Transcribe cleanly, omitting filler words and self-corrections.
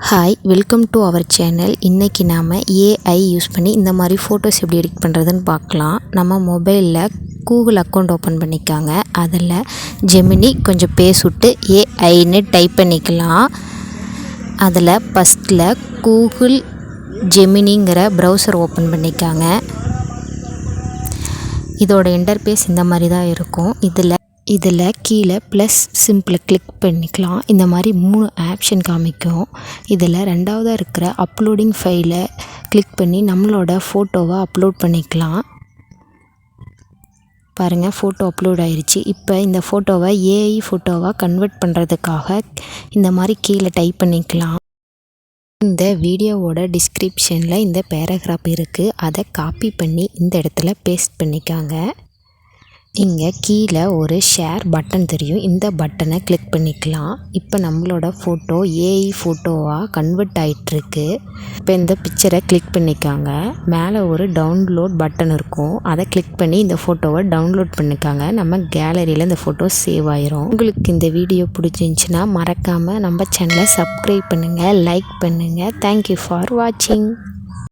Hi welcome to our channel. இன்றைக்கி நாம் AI use பண்ணி இந்த மாதிரி ஃபோட்டோஸ் எப்படி எடிட் பண்ணுறதுன்னு பார்க்கலாம். நம்ம மொபைலில் கூகுள் அக்கௌண்ட் ஓப்பன் பண்ணிக்காங்க. அதில் ஜெமினி கொஞ்சம் பேஸ் விட்டு ஏஐன்னு டைப் பண்ணிக்கலாம். அதில் ஃபஸ்ட்டில் கூகுள் ஜெமினிங்கிற ப்ரௌசர் ஓப்பன் பண்ணிக்காங்க. இதோட இன்டர்ஃபேஸ் இந்த மாதிரி தான் இருக்கும். இதில் கீழே ப்ளஸ் சிம்பிளை கிளிக் பண்ணிக்கலாம். இந்த மாதிரி 3 ஆப்ஷன் காமிக்கும். இதில் ரெண்டாவதாக இருக்கிற அப்லோடிங் ஃபைலை கிளிக் பண்ணி நம்மளோட ஃபோட்டோவை அப்லோட் பண்ணிக்கலாம். பாருங்கள், ஃபோட்டோ அப்லோட் ஆயிடுச்சு. இப்போ இந்த ஃபோட்டோவை ஏஐ ஃபோட்டோவாக கன்வெர்ட் பண்ணுறதுக்காக இந்த மாதிரி கீழே டைப் பண்ணிக்கலாம். இந்த வீடியோவோட டிஸ்கிரிப்ஷனில் இந்த பேராகிராஃப் இருக்குது. அதை காப்பி பண்ணி இந்த இடத்துல பேஸ்ட் பண்ணிக்காங்க. இங்கே கீழே ஒரு ஷேர் பட்டன் தெரியும். இந்த பட்டனை கிளிக் பண்ணிக்கலாம். இப்போ நம்மளோட ஃபோட்டோ ஏஐ ஃபோட்டோவாக கன்வெர்ட் ஆகிட்டுருக்கு. இப்போ இந்த பிக்சரை கிளிக் பண்ணிக்காங்க. மேலே ஒரு டவுன்லோட் பட்டன் இருக்கும். அதை கிளிக் பண்ணி இந்த ஃபோட்டோவை டவுன்லோட் பண்ணிக்காங்க. நம்ம கேலரியில் இந்த ஃபோட்டோ சேவ் ஆயிரும். உங்களுக்கு இந்த வீடியோ பிடிச்சிருந்துச்சின்னா மறக்காமல் நம்ம சேனலை சப்ஸ்கிரைப் பண்ணுங்கள், லைக் பண்ணுங்கள். தேங்க்யூ ஃபார் வாட்சிங்.